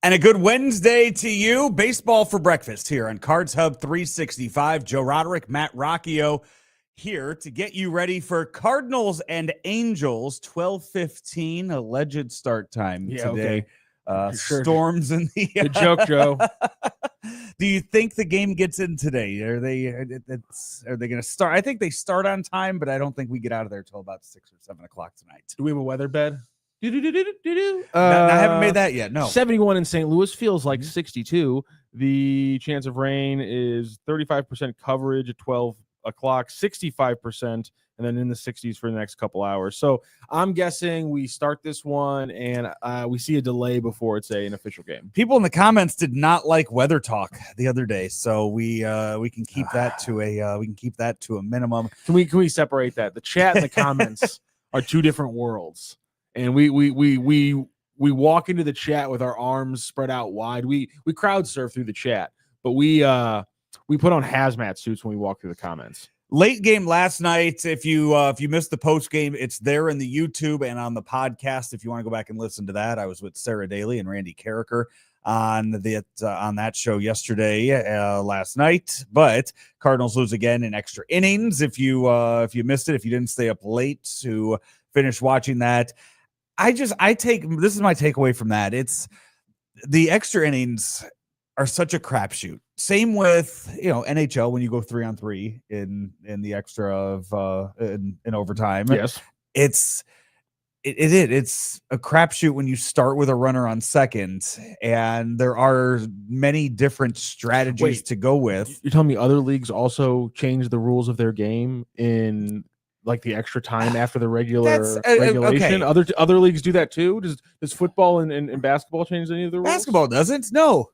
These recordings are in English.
And a good Wednesday to you. Baseball for breakfast here on Cards Hub 365. Joe Roderick, Matt Rocchio here to get you ready for Cardinals and Angels. 12:15 alleged start time today. Okay. Sure. Storms in the Good joke, Joe. Do you think the game gets in today? Are they going to start? I think they start on time, but I don't think we get out of there till about 6 or 7 o'clock tonight. Do we have a weather bed? I haven't made that yet. No. 71 in St. Louis feels like 62. The chance of rain is 35% coverage at 12 o'clock, 65%, and then in the 60s for the next couple hours. So I'm guessing we start this one and we see a delay before it's an official game. People in the comments did not like weather talk the other day, so we can keep that to a minimum. Can we separate that? The chat and the comments are two different worlds. And we walk into the chat with our arms spread out wide. We crowd surf through the chat, but we put on hazmat suits when we walk through the comments. Late game last night. If you missed the post game, it's there in the YouTube and on the podcast. If you want to go back and listen to that, I was with Sarah Daly and Randy Carricker on that show yesterday, last night. But Cardinals lose again in extra innings. If you missed it, if you didn't stay up late to finish watching that. This is my takeaway from that. It's the extra innings are such a crapshoot. Same with NHL when you go 3-on-3 in the extra of in overtime. Yes, it's a crapshoot when you start with a runner on second, and there are many different strategies to go with. You're telling me other leagues also change the rules of their game in like the extra time after the regulation? Okay. Other leagues do that too. Does football and basketball change any of the rules? Basketball doesn't. No.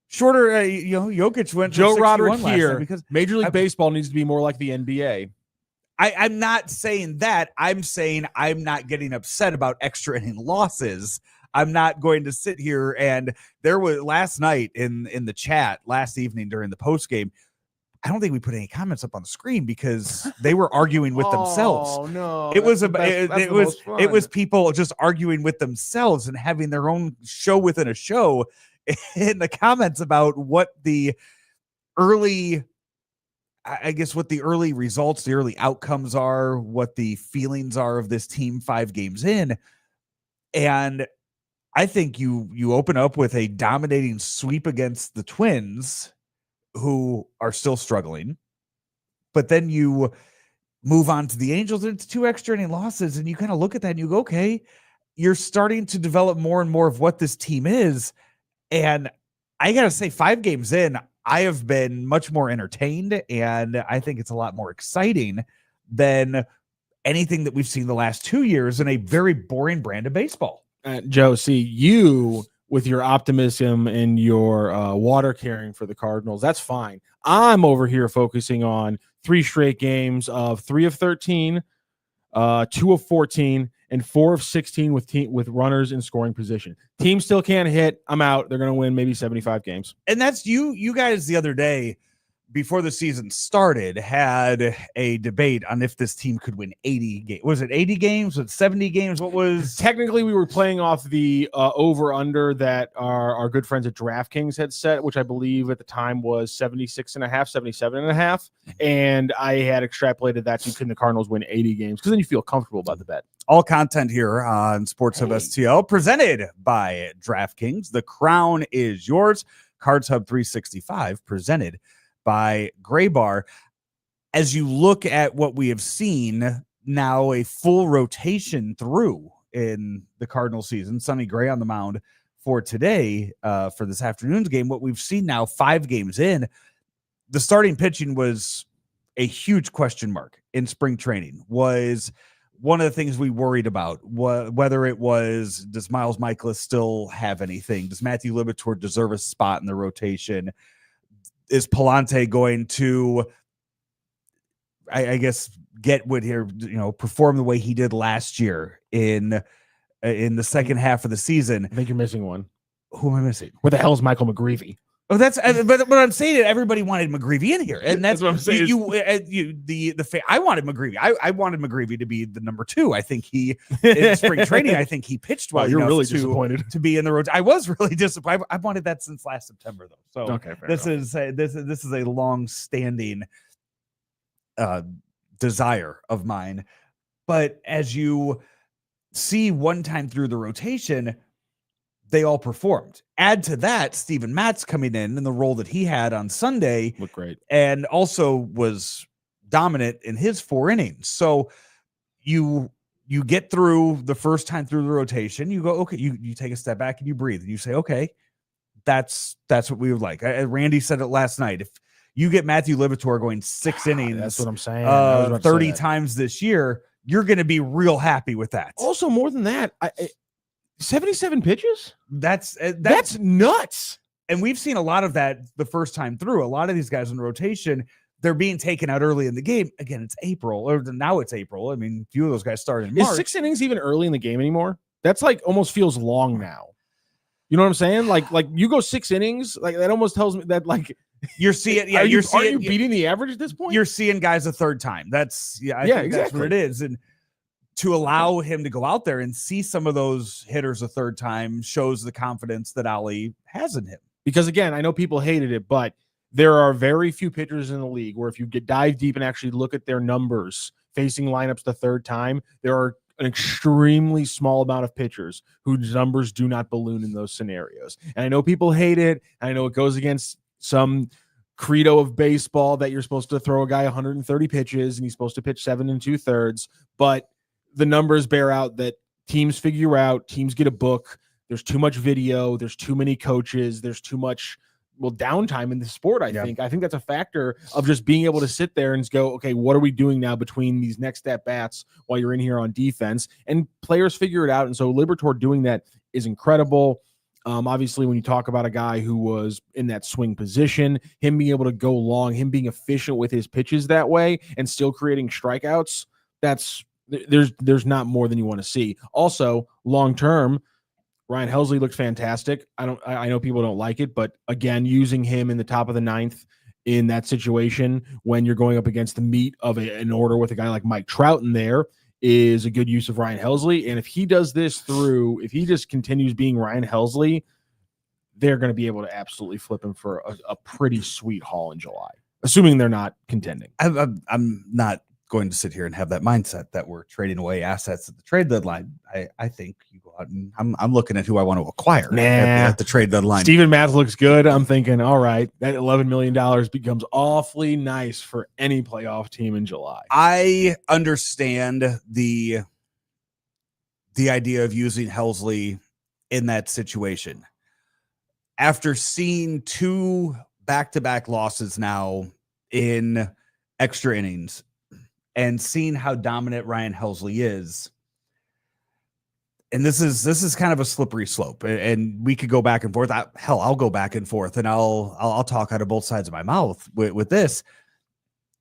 Shorter, Jokic went. Joe Roderick here because Major League Baseball needs to be more like the NBA. I'm not saying that. I'm saying I'm not getting upset about extra inning losses. I'm not going to sit here and there was last night in the chat last evening during the post game. I don't think we put any comments up on the screen because they were arguing with themselves. Oh no! It was people just arguing with themselves and having their own show within a show in the comments about what the early results, the early outcomes are, what the feelings are of this team 5 games in. And I think you open up with a dominating sweep against the Twins, who are still struggling, but then you move on to the Angels and it's 2 extra inning losses. And you kind of look at that and you go, okay, you're starting to develop more and more of what this team is. And I got to say 5 games in, I have been much more entertained. And I think it's a lot more exciting than anything that we've seen the last 2 years in a very boring brand of baseball. Joe, see you with your optimism and your water carrying for the Cardinals, that's fine. I'm over here focusing on 3 straight games of 3 of 13, 2 of 14, and 4 of 16 with runners in scoring position. Team still can't hit. I'm out. They're going to win maybe 75 games. And that's you guys the other day, before the season started, had a debate on if this team could win 80 games. Was it 80 games? Was it 70 games? What was... Technically, we were playing off the over-under that our good friends at DraftKings had set, which I believe at the time was 76.5, 77.5. And I had extrapolated that to can the Cardinals win 80 games, because then you feel comfortable about the bet. All content here on Sports Hub STL, presented by DraftKings. The crown is yours. Cards Hub 365, presented by Gray Bar. As you look at what we have seen now, a full rotation through in the Cardinal season, Sonny Gray on the mound for today, for this afternoon's game. What we've seen now 5 games in, the starting pitching was a huge question mark in spring training. Was one of the things we worried about, whether it was, does Miles Michaelis still have anything? Does Matthew Libator deserve a spot in the rotation? Is Palante going to, I guess, perform the way he did last year in the second half of the season? I think you're missing one. Who am I missing? Where the hell is Michael McGreevy? Oh, that's but what I'm saying is everybody wanted McGreevy in here, and that's what I'm saying. I wanted McGreevy. I wanted McGreevy to be the number 2. I think he in spring training. I think he pitched well. Wow, you're enough really to, disappointed to be in the road. I was really disappointed. I wanted that since last September, though. So okay, this is a long-standing desire of mine. But as you see, one time through the rotation, they all performed. Add to that, Steven Matz coming in the role that he had on Sunday. Looked great. And also was dominant in his 4 innings. So you get through the first time through the rotation. You go, okay, you take a step back and you breathe. And you say, okay, that's what we would like. Randy said it last night. If you get Matthew Livator going 6 innings, that's what I'm saying. 30 times this year, you're going to be real happy with that. Also, more than that, 77 pitches? That's nuts. And we've seen a lot of that the first time through. A lot of these guys in rotation, they're being taken out early in the game. Again, it's April, or now it's April. I mean, a few of those guys started in March. Is 6 innings even early in the game anymore? That's like almost feels long now. You know what I'm saying? Like you go 6 innings, like that almost tells me that like you're seeing. Yeah, are you beating the average at this point? You're seeing guys a third time. That's exactly. That's what it is. And to allow him to go out there and see some of those hitters a third time shows the confidence that Ali has in him. Because again, I know people hated it, but there are very few pitchers in the league where if you dive deep and actually look at their numbers facing lineups the third time, there are an extremely small amount of pitchers whose numbers do not balloon in those scenarios. And I know people hate it. And I know it goes against some credo of baseball that you're supposed to throw a guy 130 pitches and he's supposed to pitch 7 2/3, but the numbers bear out that teams figure out, teams get a book. There's too much video. There's too many coaches. There's too much, downtime in the sport. I think that's a factor of just being able to sit there and go, okay, what are we doing now between these next at bats while you're in here on defense? And players figure it out. And so Livator doing that is incredible. Obviously, when you talk about a guy who was in that swing position, him being able to go long, him being efficient with his pitches that way and still creating strikeouts, there's not more than you want to see. Also, long term, Ryan Helsley looked fantastic. I know people don't like it, but again, using him in the top of the 9th in that situation when you're going up against the meat of an order with a guy like Mike Trout in there is a good use of Ryan Helsley. And if he does this if he just continues being Ryan Helsley, they're going to be able to absolutely flip him for a pretty sweet haul in July, assuming they're not contending. I'm not going to sit here and have that mindset that we're trading away assets at the trade deadline. I think you go out and I'm looking at who I want to acquire at the trade deadline. Steven Matz looks good. I'm thinking, all right, that $11 million becomes awfully nice for any playoff team in July. I understand the idea of using Helsley in that situation. After seeing 2 back-to-back losses now in extra innings, and seeing how dominant Ryan Helsley is, and this is kind of a slippery slope, and we could go back and forth. I'll go back and forth, and I'll talk out of both sides of my mouth with this.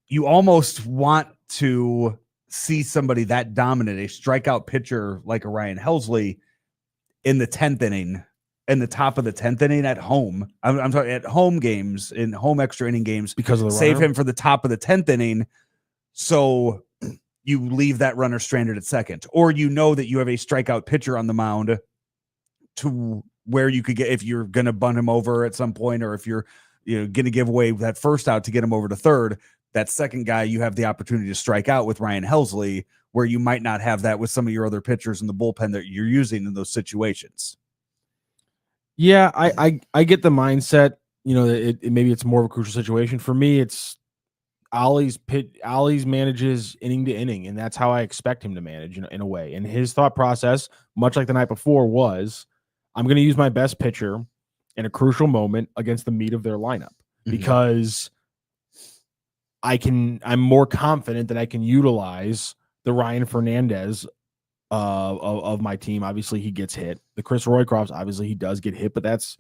You almost want to see somebody that dominant, a strikeout pitcher like a Ryan Helsley, in the 10th inning, in the top of the 10th inning at home. I'm talking at home games, in home extra inning games, because of the save runner? him for the top of the 10th inning. So you leave that runner stranded at second, or you know that you have a strikeout pitcher on the mound to where you could get, if you're going to bunt him over at some point, or if you're going to give away that first out to get him over to third, that second guy, you have the opportunity to strike out with Ryan Helsley, where you might not have that with some of your other pitchers in the bullpen that you're using in those situations. Yeah, I get the mindset, maybe it's more of a crucial situation. For me, it's Ollie's manages inning to inning, and that's how I expect him to manage in a way. And his thought process, much like the night before, was I'm going to use my best pitcher in a crucial moment against the meat of their lineup, because I'm more confident that I can utilize the Ryan Fernandez of my team. Obviously, he gets hit. The Chris Roycroft, obviously, he does get hit, but that's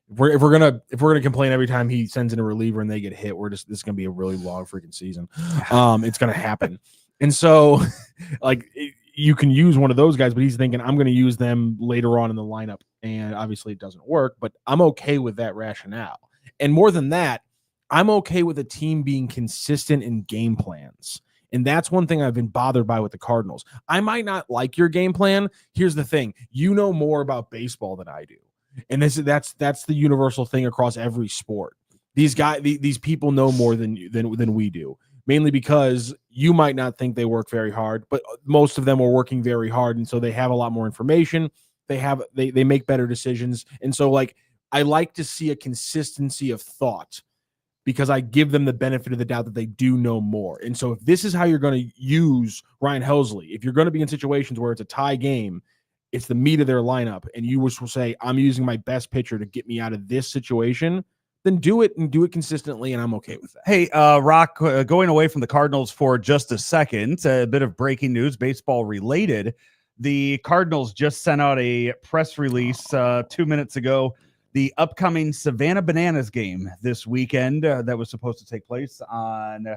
if we're gonna complain every time he sends in a reliever and they get hit, this is gonna be a really long freaking season. It's gonna happen, and so you can use one of those guys, but he's thinking I'm gonna use them later on in the lineup, and obviously it doesn't work. But I'm okay with that rationale, And more than that, I'm okay with a team being consistent in game plans. And that's one thing I've been bothered by with the Cardinals. I might not like your game plan. Here's the thing. You know more about baseball than I do. And that's the universal thing across every sport. These people know more than we do, mainly because you might not think they work very hard, but most of them are working very hard. And so they have a lot more information. They make better decisions. And so I like to see a consistency of thought, because I give them the benefit of the doubt that they do know more. And so if this is how you're going to use Ryan Helsley, if you're going to be in situations where it's a tie game, it's the meat of their lineup, and you will say, I'm using my best pitcher to get me out of this situation, then do it, and do it consistently, and I'm okay with that. Hey, Rock, going away from the Cardinals for just a second, a bit of breaking news, baseball related. The Cardinals just sent out a press release 2 minutes ago. The upcoming Savannah Bananas game this weekend that was supposed to take place on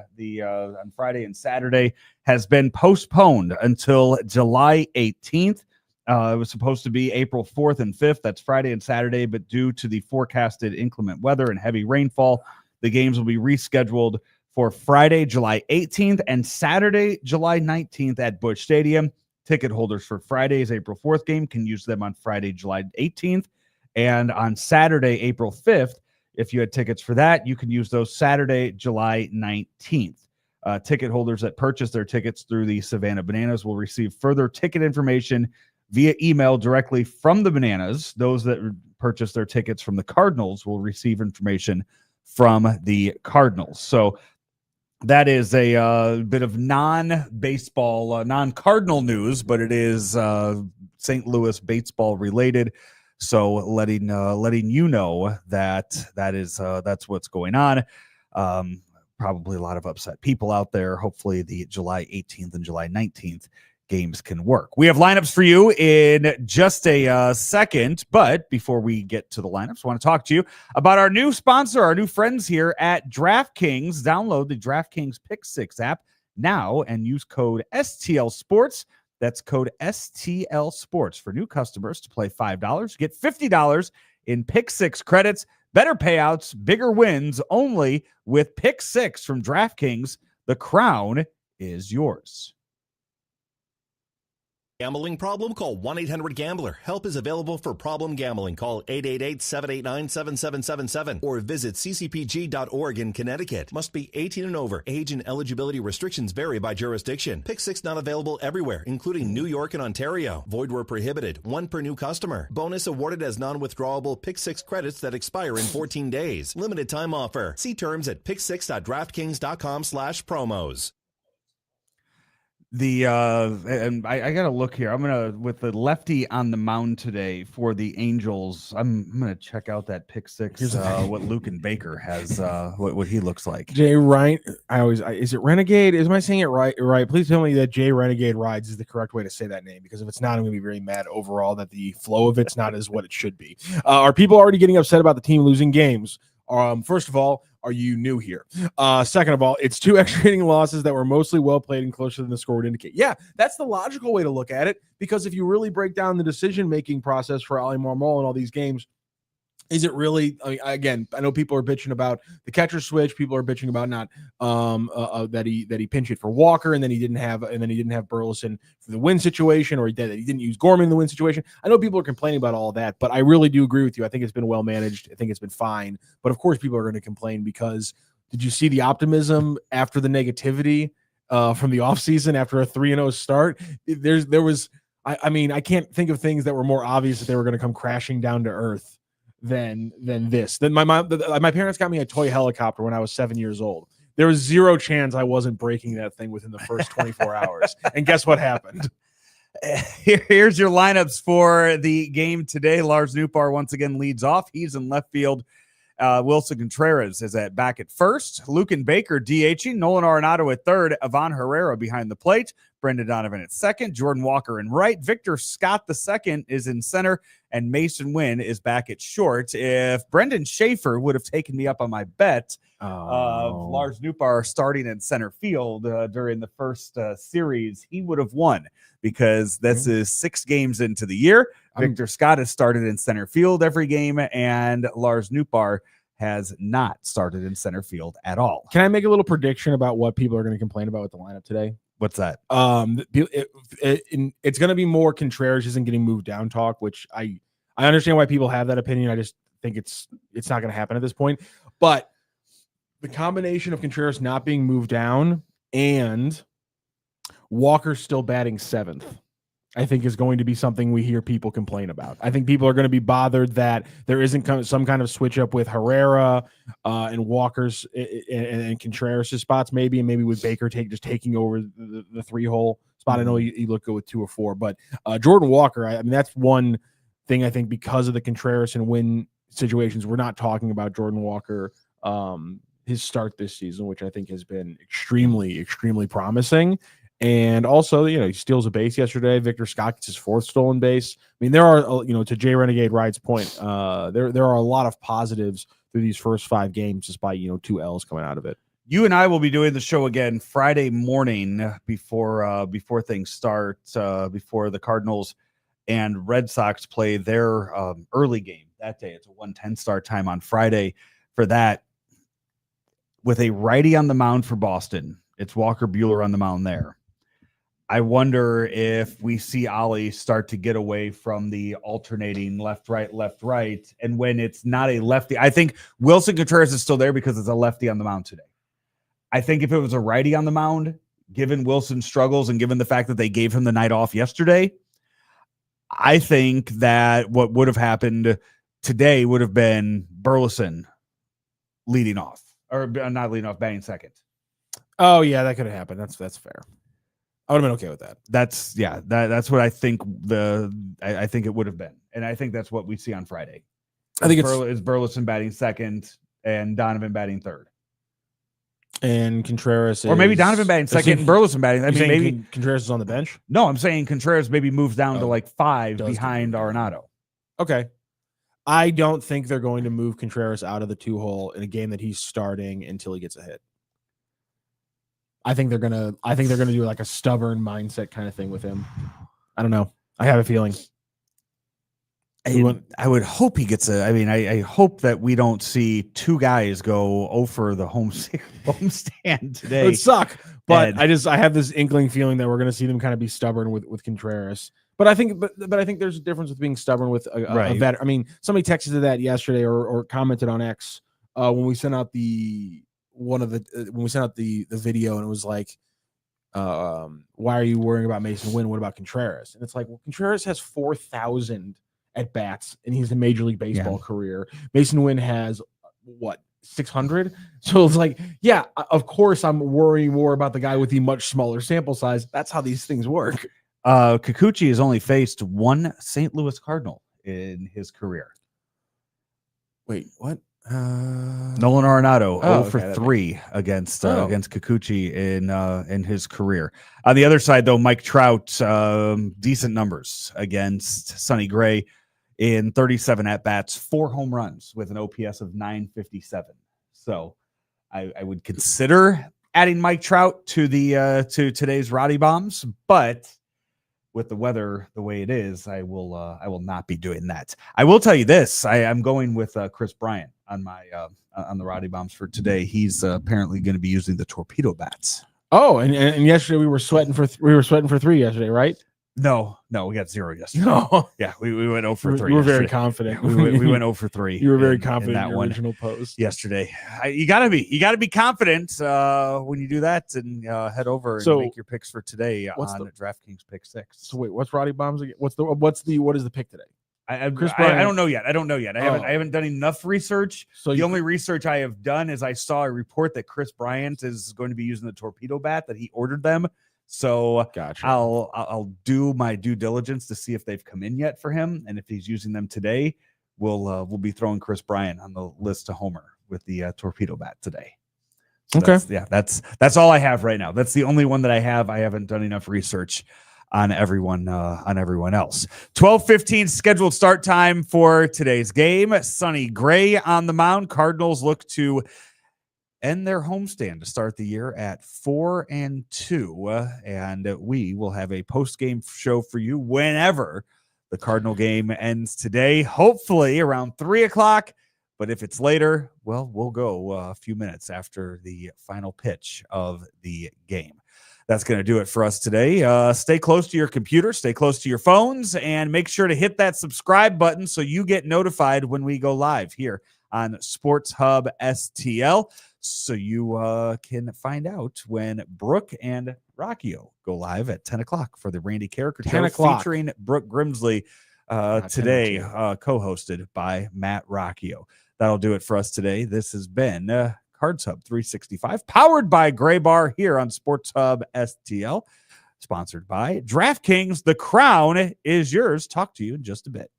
Friday and Saturday has been postponed until July 18th. It was supposed to be April 4th and 5th. That's Friday and Saturday, but due to the forecasted inclement weather and heavy rainfall, the games will be rescheduled for Friday, July 18th and Saturday, July 19th at Busch Stadium. Ticket holders for Friday's April 4th game can use them on Friday, July 18th. And on Saturday, April 5th, if you had tickets for that, you can use those Saturday, July 19th. Ticket holders that purchase their tickets through the Savannah Bananas will receive further ticket information via email directly from the Bananas. Those that purchase their tickets from the Cardinals will receive information from the Cardinals. So that is a bit of non-baseball, non-Cardinal news, but it is St. Louis baseball related. So letting you know that that's what's going on. Probably a lot of upset people out there. Hopefully the July 18th and July 19th games can work. We have lineups for you in just a second, but before we get to the lineups, I want to talk to you about our new sponsor, our new friends here at DraftKings. Download the DraftKings Pick 6 app now and use code STL Sports. That's code STL Sports for new customers to play $5. Get $50 in Pick 6 credits, better payouts, bigger wins, only with Pick 6 from DraftKings. The crown is yours. Gambling problem? Call 1-800-GAMBLER. Help is available for problem gambling. Call 888-789-7777 or visit ccpg.org in Connecticut. Must be 18 and over. Age and eligibility restrictions vary by jurisdiction. Pick 6 not available everywhere, including New York and Ontario. Void where prohibited. 1 per new customer. Bonus awarded as non-withdrawable Pick 6 credits that expire in 14 days. Limited time offer. See terms at pick6.draftkings.com/promos. And I gotta look here. I'm gonna, with the lefty on the mound today for the Angels, I'm gonna check out that Pick 6. What Luke and Baker has, what he looks like. Jay Ryan, is it Renegade? Am I saying it right? Please tell me that Jay Renegade Rides is the correct way to say that name, because if it's not, I'm gonna be very mad overall that the flow of it's not as what it should be. Are people already getting upset about the team losing games? First of all, are you new here? Second of all, it's 2 extra inning losses that were mostly well played and closer than the score would indicate. Yeah, that's the logical way to look at it, because if you really break down the decision-making process for Ali Marmol in all these games, is it really? I mean, again, I know people are bitching about the catcher switch. People are bitching about not that he pinch hit for Walker, and then he didn't have Burleson for the win situation, or he didn't use Gorman in the win situation. I know people are complaining about all that, but I really do agree with you. I think it's been well managed. I think it's been fine. But of course, people are going to complain because did you see the optimism after the negativity from the offseason after a 3-0 start? There was. I mean, I can't think of things that were more obvious that they were going to come crashing down to earth than this. Then my parents got me a toy helicopter when I was 7 years old. There was zero chance I wasn't breaking that thing within the first 24 hours. And guess what happened? Here's your lineups for the game today. Lars Nootbaar once again leads off. He's in left field. Wilson Contreras is back at first. Luke and Baker DHing. Nolan Arenado at third. Ivan Herrera behind the plate. Brendan Donovan at second. Jordan Walker in right. Victor Scott II is in center. And Mason Wynn is back at short. If Brendan Schaefer would have taken me up on my bet of Lars Nootbaar starting in center field during the first series, he would have won, because this is 6 games into the year. Victor Scott has started in center field every game, and Lars Nootbaar has not started in center field at all. Can I make a little prediction about what people are going to complain about with the lineup today? What's that? It's going to be more Contreras isn't getting moved down talk, which I understand why people have that opinion. I just think it's not going to happen at this point. But the combination of Contreras not being moved down and Walker still batting 7th, I think is going to be something we hear people complain about. I think people are going to be bothered that there isn't some kind of switch up with Herrera and Walker's and Contreras' spots maybe, and maybe with Baker taking over the 3-hole spot. I know you look good with 2 or 4, but Jordan Walker, I mean, that's one thing I think because of the Contreras and Wynn situations, we're not talking about Jordan Walker, his start this season, which I think has been extremely, extremely promising. And also, he steals a base yesterday. Victor Scott gets his 4th stolen base. I mean, there are, to Jay Renegade Ride's point, there are a lot of positives through these first 5 games, despite 2 L's coming out of it. You and I will be doing the show again Friday morning before things start, before the Cardinals and Red Sox play their early game that day. It's a 1:10 start time on Friday for that. With a righty on the mound for Boston, it's Walker Buehler on the mound there. I wonder if we see Ollie start to get away from the alternating left, right. And when it's not a lefty, I think Wilson Contreras is still there because it's a lefty on the mound today. I think if it was a righty on the mound, given Wilson's struggles and given the fact that they gave him the night off yesterday, I think that what would have happened today would have been Burleson leading off, or not leading off, batting second. Oh, yeah, that could have happened. That's fair. I would have been okay with that. That's what I think I think it would have been. And I think that's what we see on Friday. I think it's Burleson batting second and Donovan batting third. And Contreras or maybe Donovan batting second and Burleson batting. I mean, maybe Contreras is on the bench. No, I'm saying Contreras maybe moves down to like 5 behind Arenado. Okay. I don't think they're going to move Contreras out of the 2-hole in a game that he's starting until he gets a hit. I think they're gonna do like a stubborn mindset kind of thing with him. I don't know. I have a feeling. I would hope he gets I hope that we don't see 2 guys go over the homestand today. It would suck, but I have this inkling feeling that we're going to see them kind of be stubborn with Contreras. But I think there's a difference with being stubborn with a veteran. I mean, somebody texted to that yesterday or commented on X when we sent out the video, and it was like, why are you worrying about Mason Wynn? What about Contreras? And it's like, well, Contreras has 4,000 at bats in his Major League Baseball career. Mason Wynn has 600. So it's like, yeah, of course I'm worrying more about the guy with the much smaller sample size. That's how these things work. Kikuchi has only faced 1 St. Louis Cardinal in his career. Wait, what? Nolan Arenado 0 for 3 against Kikuchi in his career. On the other side, though, Mike Trout, decent numbers against Sonny Gray in 37 at bats, 4 home runs with an OPS of 957. So I would consider adding Mike Trout to the to today's Roddy Bombs, but with the weather the way it is, I will not be doing that. I will tell you this: I'm going with Chris Bryant on my on the Roddy Bombs for today. He's apparently going to be using the torpedo bats. Oh, and yesterday we were sweating for 3 yesterday, right? No, we got 0 yesterday. No, yeah, we went 0 for 3. You were very confident. We went 0 for 3. You were very confident in that your original post yesterday. You gotta be confident when you do that, and head over and make your picks for today on DraftKings Pick 6. So wait, what's Roddy Bombs again? What is the pick today? Chris Bryant. I don't know yet. I haven't done enough research. So the only research I have done is I saw a report that Chris Bryant is going to be using the torpedo bat, that he ordered them. So gotcha. I'll do my due diligence to see if they've come in yet for him, and if he's using them today, we'll be throwing Chris Bryant on the list to homer with the torpedo bat today. So okay, that's all I have right now. That's the only one that I have. I haven't done enough research on everyone else. 12:15 scheduled start time for today's game. Sonny Gray on the mound. Cardinals look to end their homestand to start the year at 4-2, and we will have a post-game show for you whenever the Cardinal game ends today, hopefully around 3:00 But if it's later, well, we'll go a few minutes after the final pitch of the game. That's going to do it for us today. Stay close to your computer, stay close to your phones, and make sure to hit that subscribe button so you get notified when we go live here on Sports Hub STL, so you can find out when Brooke and Rocchio go live at 10 o'clock for the Randy Carricker Show featuring Brooke Grimsley today, co-hosted by Matt Rocchio. That'll do it for us today. This has been Cards Hub 365, powered by Gray Bar here on Sports Hub STL, sponsored by DraftKings. The crown is yours. Talk to you in just a bit.